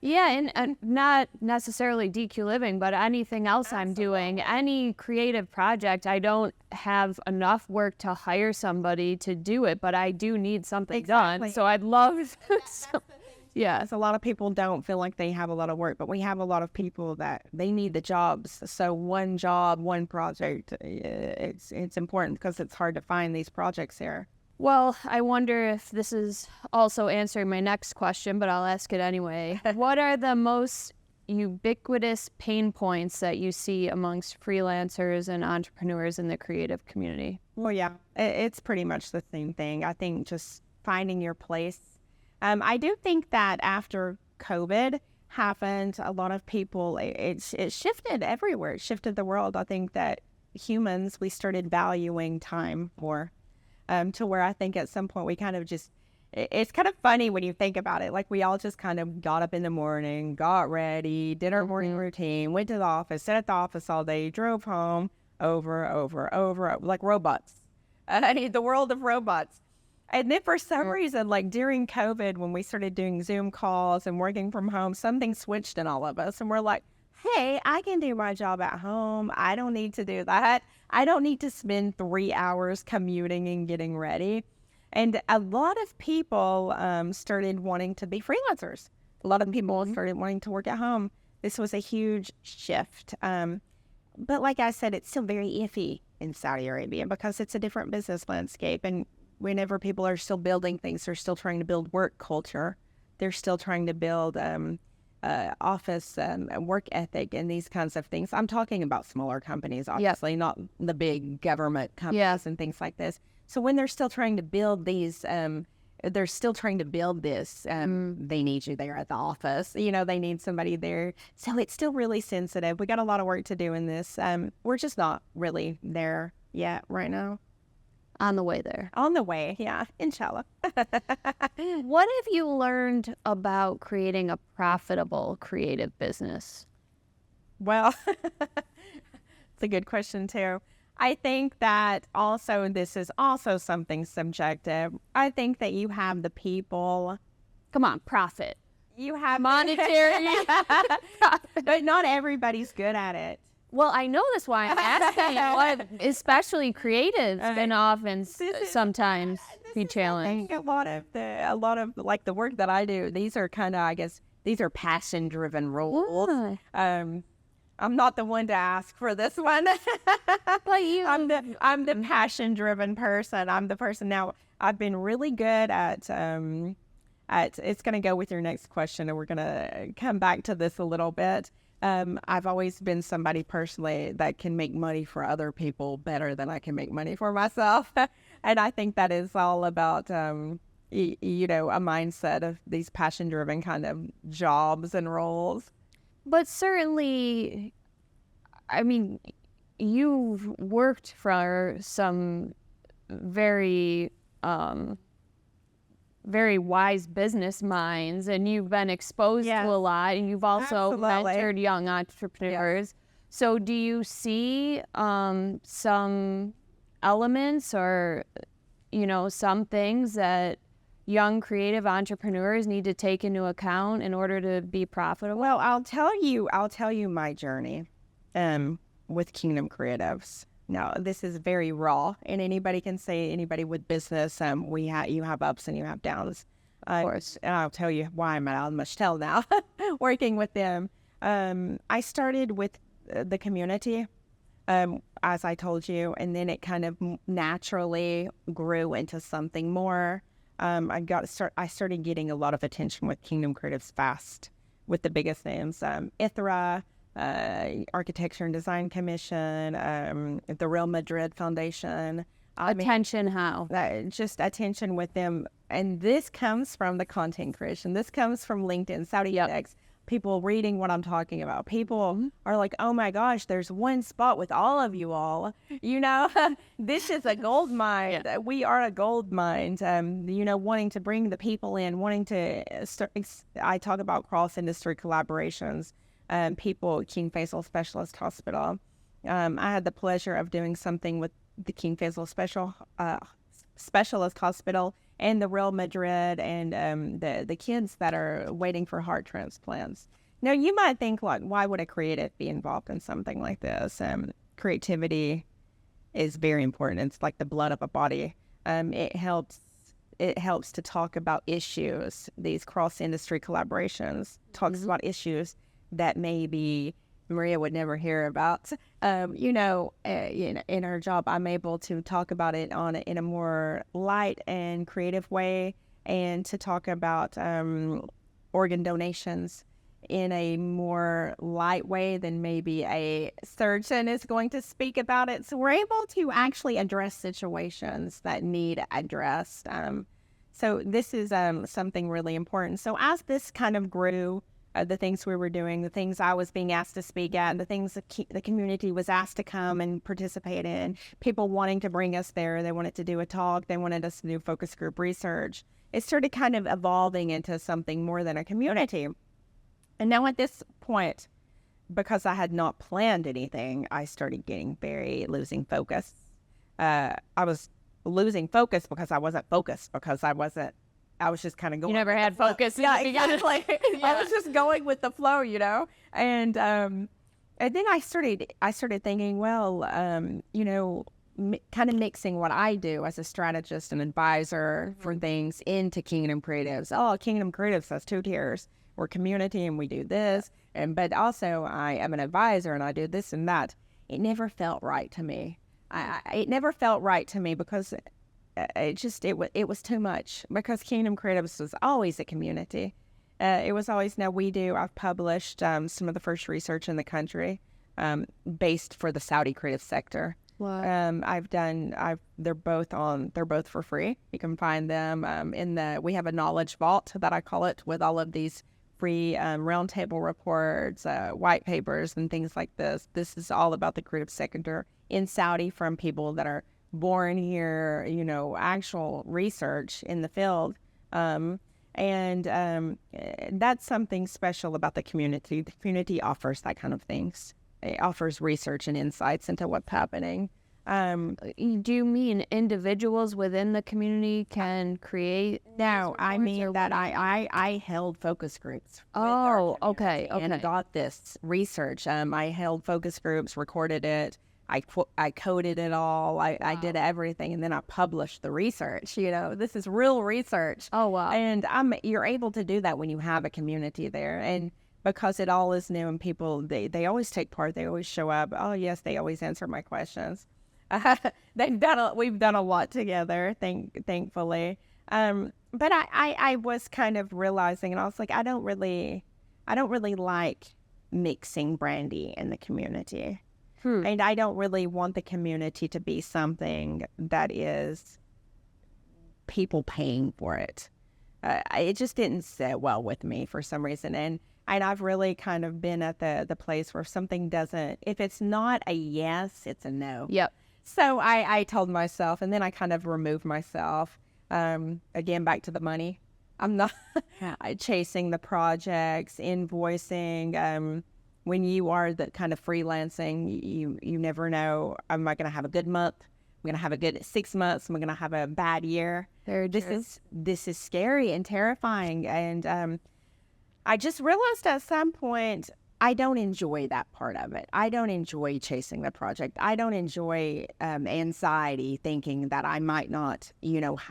Yeah, and not necessarily DQ Living, but anything else I'm doing, any creative project. I don't have enough work to hire somebody to do it, but I do need something done. So I'd love Yes, a lot of people don't feel like they have a lot of work, but we have a lot of people that they need the jobs. So one job, one project, it's important because it's hard to find these projects here. Well, I wonder if this is also answering my next question, but I'll ask it anyway. What are the most ubiquitous pain points that you see amongst freelancers and entrepreneurs in the creative community? Well, yeah, it's pretty much the same thing. I think just finding your place. I do think that after COVID happened, a lot of people, it shifted everywhere. It shifted the world. I think that we started valuing time more, to where I think at some point we kind of just, it's kind of funny when you think about it. Like we all just kind of got up in the morning, got ready, did our morning routine, went to the office, sat at the office all day, drove home, over, like robots. The world of robots. And then for some reason, like during COVID, when we started doing Zoom calls and working from home, something switched in all of us. And we're like, hey, I can do my job at home. I don't need to do that. I don't need to spend 3 hours commuting and getting ready. And a lot of people started wanting to be freelancers. A lot of people started wanting to work at home. This was a huge shift. But like I said, it's still very iffy in Saudi Arabia because it's a different business landscape. And whenever people are still building things, they're still trying to build work culture. They're still trying to build office work ethic and these kinds of things. I'm talking about smaller companies, obviously, not the big government companies and things like this. So when they're still trying to build these, they need you there at the office. They need somebody there. So it's still really sensitive. We got a lot of work to do in this. We're just not really there yet right now. On the way there. On the way, yeah, inshallah. What have you learned about creating a profitable creative business? Well, it's a good question too. I think that also, this is also something subjective. I think that you have the people. Come on, profit. You have monetary. But not everybody's good at it. Well, I know that's why I'm asking. Especially creatives can often sometimes be challenged. A lot of like the work that I do, these are kind of, I guess, these are passion-driven roles. I'm not the one to ask for this one. But you, I'm the passion-driven person. I'm the person. Now, I've been really good at it's going to go with your next question, and we're going to come back to this a little bit. I've always been somebody personally that can make money for other people better than I can make money for myself. And I think that is all about, a mindset of these passion-driven kind of jobs and roles. But certainly, I mean, you've worked for some very, very wise business minds, and you've been exposed to a lot, and you've also mentored young entrepreneurs. So do you see some elements or, some things that young creative entrepreneurs need to take into account in order to be profitable? Well, I'll tell you my journey with Kingdom Creatives. Now, this is very raw, and anybody can say, anybody with business, you have ups and you have downs. Of course. And I'll tell you why I'm at Mashtal now, working with them. I started with the community, as I told you, and then it kind of naturally grew into something more. I started getting a lot of attention with Kingdom Creatives fast, with the biggest names, ITHRA, Architecture and Design Commission, the Real Madrid Foundation. How? Just attention with them. And this comes from the content creation. This comes from LinkedIn, Saudi Index. People reading what I'm talking about. People are like, oh my gosh, there's one spot with all of you all. This is a gold mine. Yeah. We are a gold mine. Wanting to bring the people in, wanting to start. I talk about cross-industry collaborations. King Faisal Specialist Hospital. I had the pleasure of doing something with the King Faisal Specialist Hospital and the Real Madrid and the kids that are waiting for heart transplants. Now, you might think, like, why would a creative be involved in something like this? Creativity is very important. It's like the blood of a body. It helps to talk about issues. These cross-industry collaborations talks about issues that maybe Maria would never hear about. In our job, I'm able to talk about it in a more light and creative way, and to talk about organ donations in a more light way than maybe a surgeon is going to speak about it. So we're able to actually address situations that need addressed. So this is something really important. So as this kind of grew, the things we were doing, the things I was being asked to speak at, the things the community was asked to come and participate in, people wanting to bring us there. They wanted to do a talk. They wanted us to do focus group research. it started kind of evolving into something more than a community. And now at this point, because I had not planned anything, I started losing focus. I was losing focus because I wasn't focused, because I was just kind of going. You never had focus. Yeah, exactly. I was just going with the flow, and then I started thinking, well, kind of mixing what I do as a strategist and advisor for things into Kingdom Creatives. Oh, Kingdom Creatives has 2 tiers. We're community and we do this, but also I am an advisor and I do this and that. It never felt right to me. It never felt right to me because it was too much, because Kingdom Creatives was always a community. It was always, I've published some of the first research in the country based for the Saudi creative sector. Wow. They're both for free. You can find them we have a knowledge vault, that I call it, with all of these free roundtable reports, white papers, and things like this. This is all about the creative sector in Saudi, from people that are born here, actual research in the field. That's something special about the community. The community offers that kind of things. It offers research and insights into what's happening. Do you mean individuals within the community can create? No, I mean that I held focus groups. Oh, okay. And got this research. I held focus groups, recorded it. I coded it all. I did everything, and then I published the research. This is real research. Oh, wow. And you're able to do that when you have a community there, and because it all is new, and people they always take part. They always show up. Oh yes, they always answer my questions. We've done a lot together, thankfully. But I was kind of realizing, and I was like, I don't really like mixing Brandie in the community. And I don't really want the community to be something that is people paying for it. It just didn't sit well with me for some reason. And I've really kind of been at the place where something doesn't, if it's not a yes, it's a no. Yep. So I told myself, and then I kind of removed myself, again, back to the money. I'm not chasing the projects, invoicing. When you are the kind of freelancing, you never know, am I going to have a good month? I'm going to have a good 6 months. Am I going to have a bad year? This is scary and terrifying. And I just realized at some point, I don't enjoy that part of it. I don't enjoy chasing the project. I don't enjoy anxiety, thinking that I might not,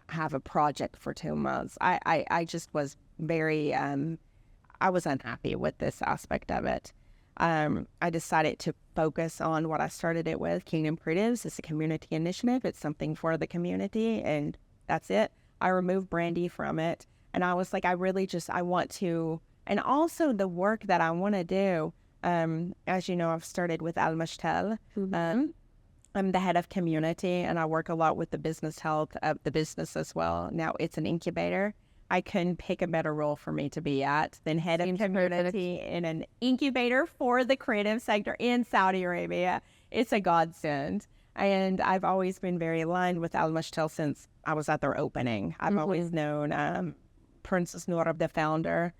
have a project for 2 months. I just was very, I was unhappy with this aspect of it. I decided to focus on what I started it with. Kingdom Creatives is a community initiative. It's something for the community, and that's it. I removed Brandie from it, and I was like, I want to, and also the work that I want to do. As you know, I've started with Mashtal. I'm the head of community, and I work a lot with the business health of the business as well. Now it's an incubator. I couldn't pick a better role for me to be at than head of community in an incubator for the creative sector in Saudi Arabia. It's a godsend. And I've always been very aligned with Mashtal since I was at their opening. I've always known Princess Nourah, the founder,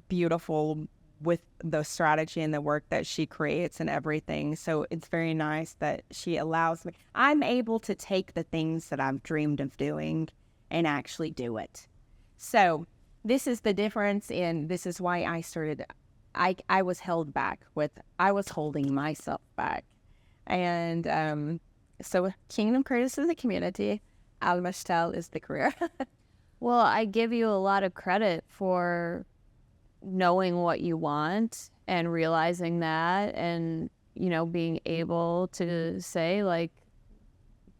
beautiful with the strategy and the work that she creates and everything. So it's very nice that she allows me. I'm able to take the things that I've dreamed of doing and actually do it. So this is the difference this is why I started, I was held back I was holding myself back. And so Kingdom Creatives is the community, Mashtal is the career. Well, I give you a lot of credit for knowing what you want and realizing that, and, being able to say, like,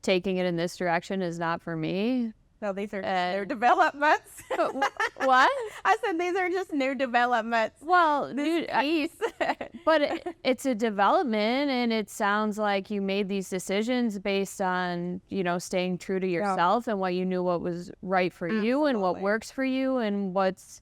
taking it in this direction is not for me. No, these are new developments. What? I said these are just new developments. Well, but it's a development, and it sounds like you made these decisions based on, staying true to yourself and what you knew what was right for you and what works for you and what's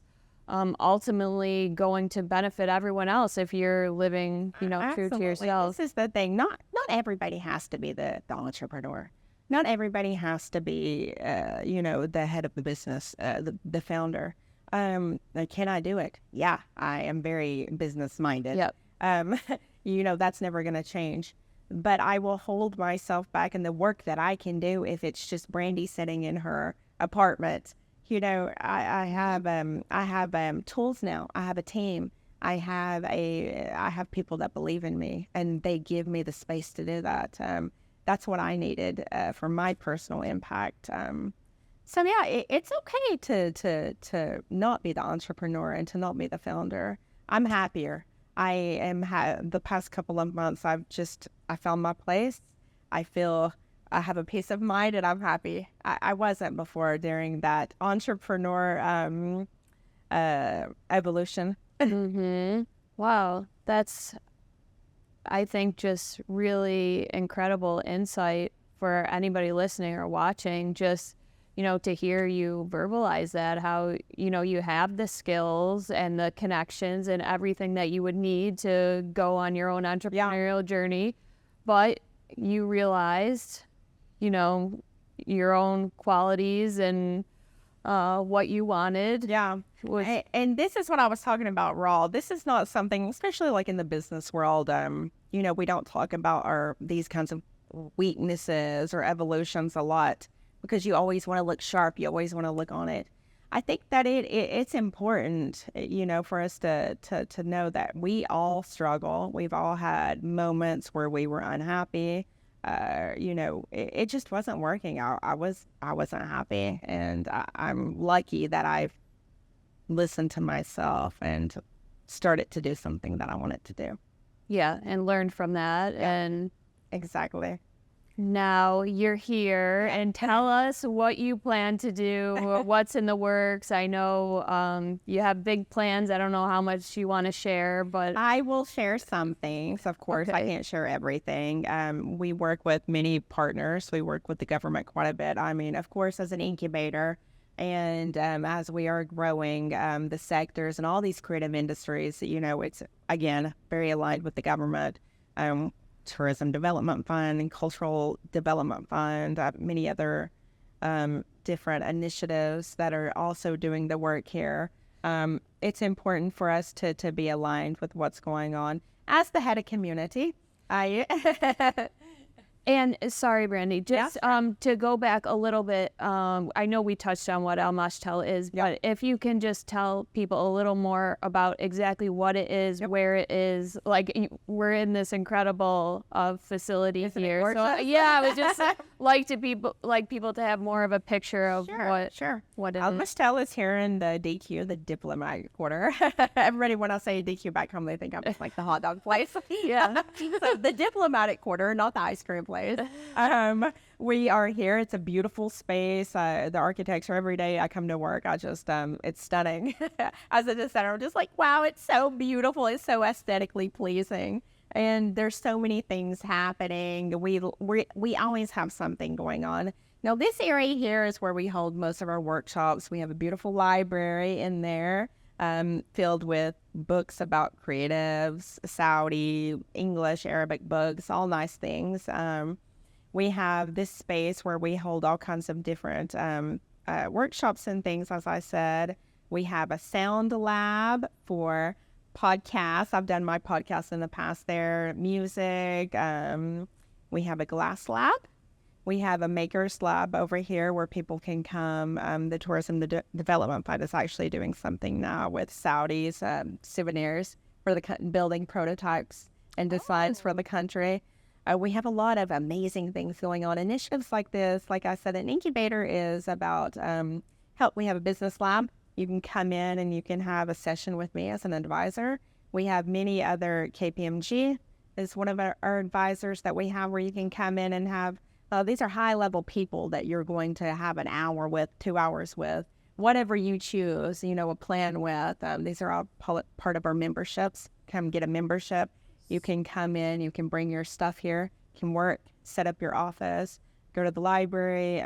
ultimately going to benefit everyone else if you're living, true to yourself. This is the thing. Not everybody has to be the entrepreneur. not everybody has to be, the head of the business, the founder. Can I do it? Yeah, I am very business minded. Yep. That's never going to change. But I will hold myself back in the work that I can do if it's just Brandie sitting in her apartment. I have tools now. I have a team. I have people that believe in me, and they give me the space to do that. That's what I needed for my personal impact. So yeah, it's okay to not be the entrepreneur and to not be the founder. I'm happier. I am the past couple of months. I found my place. I feel I have a peace of mind, and I'm happy. I wasn't before during that entrepreneur evolution. Mm-hmm. Wow, that's, I think, just really incredible insight for anybody listening or watching. Just, to hear you verbalize that, how, you have the skills and the connections and everything that you would need to go on your own entrepreneurial journey, but you realized, your own qualities and what you wanted. Yeah. And this is what I was talking about, Raw. This is not something, especially like in the business world, we don't talk about these kinds of weaknesses or evolutions a lot, because you always want to look sharp. You always want to look on it. I think that it's important, for us to know that we all struggle. We've all had moments where we were unhappy. It just wasn't working out. I wasn't happy, and I'm lucky that I've listened to myself and started to do something that I wanted to do. Yeah, and learned from that. Yeah. And exactly. Now you're here, and tell us what you plan to do, what's in the works. I know you have big plans. I don't know how much you want to share, but I will share some things. Of course, I can't share everything. We work with many partners. We work with the government quite a bit. I mean, of course, as an incubator, and as we are growing the sectors and all these creative industries, it's, again, very aligned with the government. Tourism Development Fund and Cultural Development Fund, many other different initiatives that are also doing the work here. It's important for us to be aligned with what's going on. As the head of community, And sorry, Brandie, just to go back a little bit, I know we touched on what Mashtal is, but if you can just tell people a little more about exactly what it is, where it is. Like, we're in this incredible facility here. So yeah, I would just like people to have more of a picture of what it is. Mashtal is here in the DQ, the diplomatic quarter. Everybody, when I say DQ back home, they think I'm like the hot dog place. Yeah. So the diplomatic quarter, not the ice cream place. We are here. It's a beautiful space. The architecture, every day I come to work, I just, it's stunning. As a designer, I'm just like, wow, it's so beautiful. It's so aesthetically pleasing. And there's so many things happening. We always have something going on. Now, this area here is where we hold most of our workshops. We have a beautiful library in there, filled with books about creatives, Saudi, English, Arabic books, all nice things. We have this space where we hold all kinds of different workshops and things, as I said. We have a sound lab for podcasts. I've done my podcast in the past there. Music. We have a glass lab. We have a maker's lab over here where people can come. The Tourism Development Fund is actually doing something now with Saudis, souvenirs for building prototypes and designs for the country. We have a lot of amazing things going on. Initiatives like this, like I said, an incubator is about help. We have a business lab. You can come in and you can have a session with me as an advisor. We have many other, KPMG is one of our advisors that we have, where you can come in and have, these are high-level people that you're going to have an hour with, 2 hours with, whatever you choose, a plan with. These are all part of our memberships. Come get a membership. You can come in, you can bring your stuff here, you can work, set up your office, go to the library.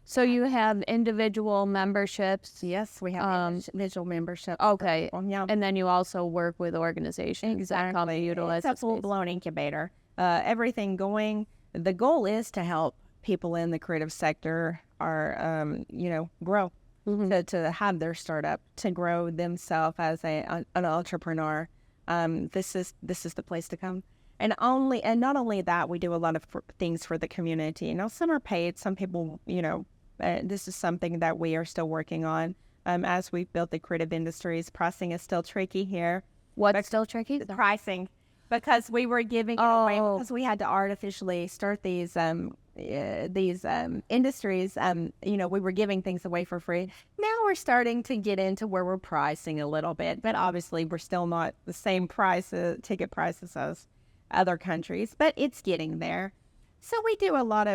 So you have individual memberships? Yes, we have individual membership. Okay. Yeah. And then you also work with organizations. Exactly. That utilize it's a full-blown incubator. Everything going. The goal is to help people in the creative sector are, grow to have their startup, to grow themselves as an entrepreneur. This is the place to come. And not only that, we do a lot of things for the community. Now, some are paid. Some people, this is something that we are still working on. As we've built the creative industries, pricing is still tricky here. What's still tricky? Pricing, because we were giving it away because we had to artificially start these industries. We were giving things away for free. Now we're starting to get into where we're pricing a little bit, but obviously we're still not the same ticket prices as other countries, but it's getting there. So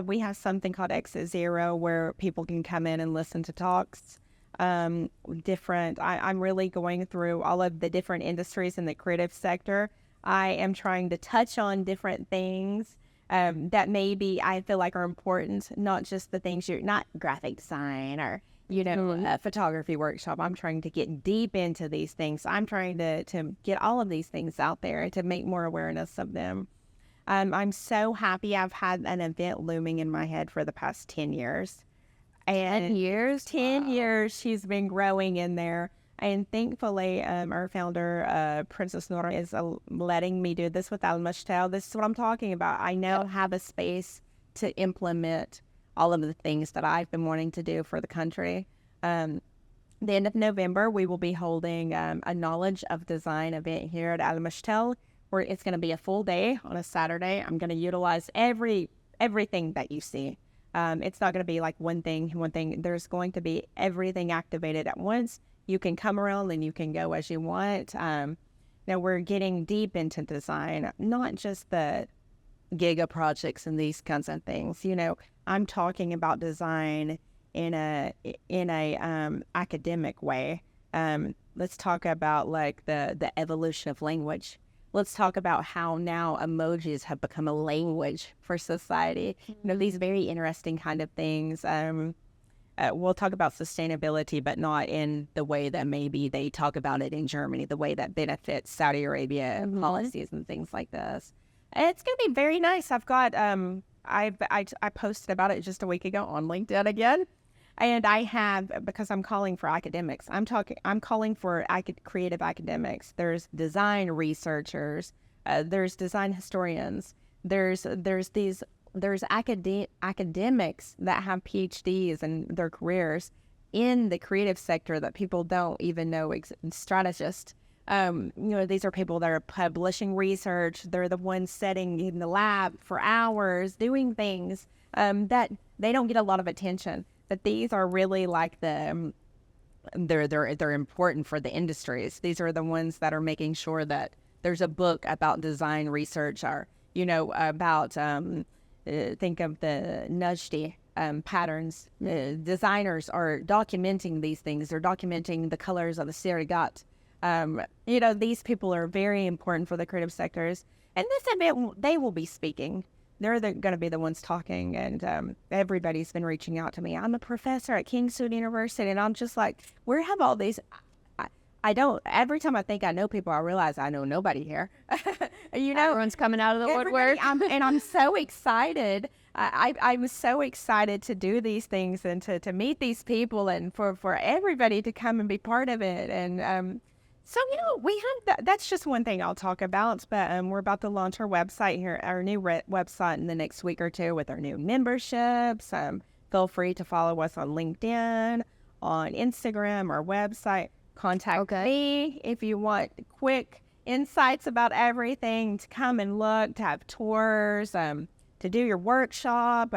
we have something called Exit Zero where people can come in and listen to talks. I'm really going through all of the different industries in the creative sector. I am trying to touch on different things that maybe I feel like are important, not just the things not graphic design or, a photography workshop. I'm trying to get deep into these things. I'm trying to get all of these things out there to make more awareness of them. I'm so happy. I've had an event looming in my head for the past 10 years. And 10 years? 10 years she's been growing in there. And thankfully, our founder, Princess Nourah, is letting me do this with Mashtal. This is what I'm talking about. I now have a space to implement all of the things that I've been wanting to do for the country. The end of November, we will be holding a Knowledge of Design event here at Mashtal, where it's going to be a full day on a Saturday. I'm going to utilize everything that you see. It's not going to be like one thing. There's going to be everything activated at once. You can come around and you can go as you want. Now we're getting deep into design, not just the giga projects and these kinds of things. I'm talking about design in a academic way. Let's talk about like the evolution of language. Let's talk about how now emojis have become a language for society. These very interesting kind of things. We'll talk about sustainability, but not in the way that maybe they talk about it in Germany, the way that benefits Saudi Arabia policies and things like this. And it's going to be very nice. I've got, I posted about it just a week ago on LinkedIn again. And I have, because I'm calling for academics, I'm calling for creative academics. There's design researchers, there's design historians, there's academics that have PhDs and their careers in the creative sector that people don't even know. Strategist, these are people that are publishing research. They're the ones sitting in the lab for hours doing things that they don't get a lot of attention. But these are really like they're important for the industries. These are the ones that are making sure that there's a book about design research or, about, think of the Najdi patterns. Designers are documenting these things. They're documenting the colors of the Sirigat. These people are very important for the creative sectors. And this event, they will be speaking. They're going to be the ones talking, and everybody's been reaching out to me. I'm a professor at King Saud University, and I'm just like, where have all these? Every time I think I know people, I realize I know nobody here. Everyone's coming out of the woodwork. And I'm so excited. I'm so excited to do these things and to meet these people and for everybody to come and be part of it. And so, we have that's just one thing I'll talk about, but we're about to launch our website here, our new website in the next week or two with our new memberships. Feel free to follow us on LinkedIn, on Instagram, our website. Contact me if you want quick insights about everything, to come and look, to have tours, to do your workshop.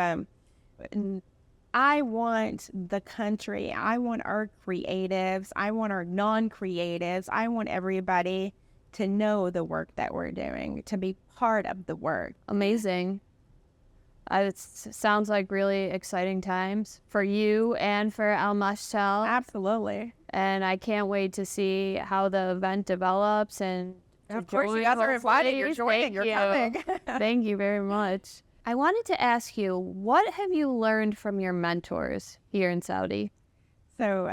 I want the country, I want our creatives, I want our non-creatives, I want everybody to know the work that we're doing, to be part of the work. Amazing. It sounds like really exciting times for you and for Mashtal. Absolutely. And I can't wait to see how the event develops. And of course, you guys are invited. You're joining. You're coming. Thank you very much. I wanted to ask you, what have you learned from your mentors here in Saudi? So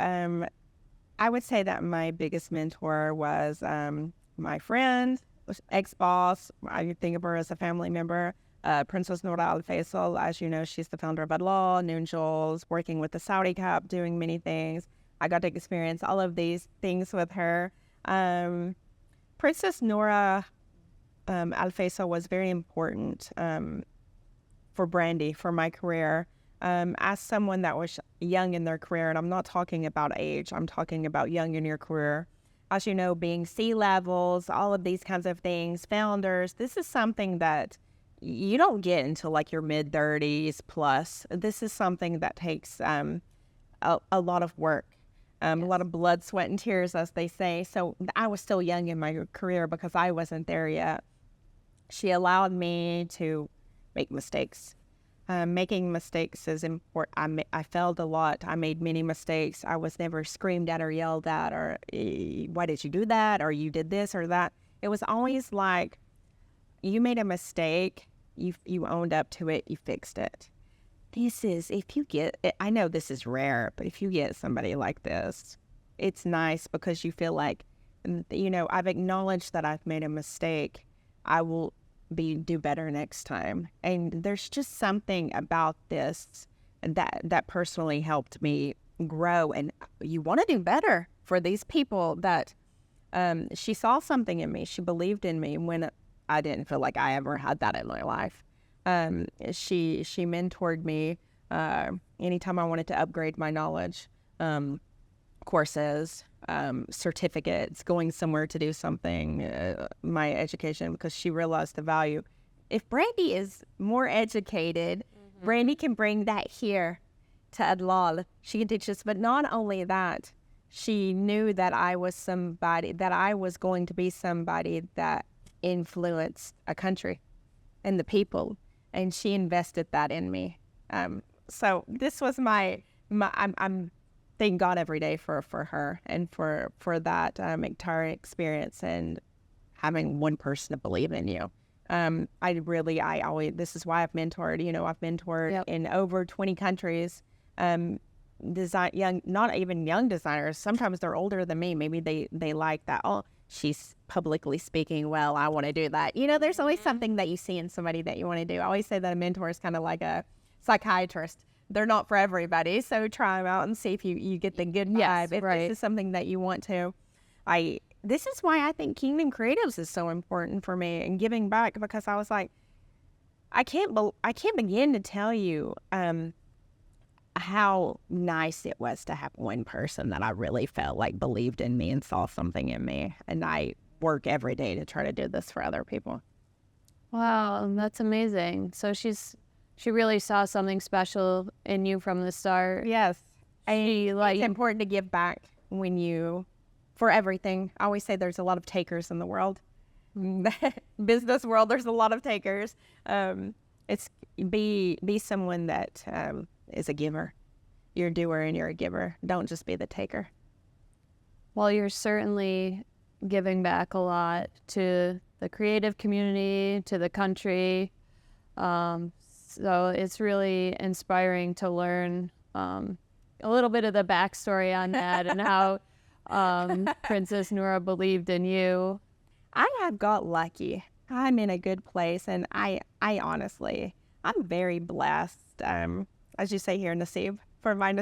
I would say that my biggest mentor was my friend, ex-boss. I think of her as a family member, Princess Nourah AlFaisal. As you know, she's the founder of Adlaw, Noon Jules, working with the Saudi Cup, doing many things. I got to experience all of these things with her. Princess Nourah AlFaisal was very important for Brandie, for my career. As someone that was young in their career, and I'm not talking about age, I'm talking about young in your career. As you know, being C-levels, all of these kinds of things, founders, this is something that you don't get until like your mid-30s plus. This is something that takes a lot of work, a lot of blood, sweat, and tears, as they say. So I was still young in my career because I wasn't there yet. She allowed me to make mistakes. Making mistakes is important. I failed a lot. I made many mistakes. I was never screamed at or yelled at or, why did you do that? Or you did this or that. It was always like, you made a mistake, you owned up to it, you fixed it. If you get, I know this is rare, but if you get somebody like this, it's nice because you feel like, I've acknowledged that I've made a mistake. I will do better next time. And there's just something about this that personally helped me grow. And you want to do better for these people that she saw something in me. She believed in me when I didn't feel like I ever had that in my life. She mentored me anytime I wanted to upgrade my knowledge, courses, certificates, going somewhere to do something, my education, because she realized the value. If Brandie is more educated, Brandie can bring that here to Adlaw. She can teach us, but not only that, she knew that I was going to be somebody that influenced a country and the people, and she invested that in me. So this was I'm thank God every day for her and for that entire experience and having one person to believe in you. This is why I've mentored. I've mentored in over 20 countries. Not even young designers. Sometimes they're older than me. Maybe they like that. Oh, she's publicly speaking well. I want to do that. There's always something that you see in somebody that you want to do. I always say that a mentor is kind of like a psychiatrist. They're not for everybody, so try them out and see if you get the good vibe. Yes, if right. This is something that you want to. This is why I think Kingdom Creatives is so important for me and giving back, because I was like, I can't begin to tell you how nice it was to have one person that I really felt like believed in me and saw something in me. And I work every day to try to do this for other people. Wow, that's amazing. So she really saw something special in you from the start. Yes. It's important to give back for everything. I always say there's a lot of takers in the world. Business world, there's a lot of takers. It's be someone that is a giver. You're a doer and you're a giver. Don't just be the taker. Well, you're certainly giving back a lot to the creative community, to the country. So it's really inspiring to learn a little bit of the backstory on that and how Princess Nourah believed in you. I have got lucky. I'm in a good place, and I honestly, I'm very blessed. As you say here, Naseeb, for my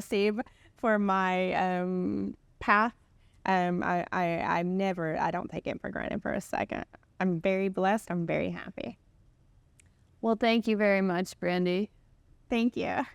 path. I don't take it for granted for a second. I'm very blessed. I'm very happy. Well, thank you very much, Brandie. Thank you.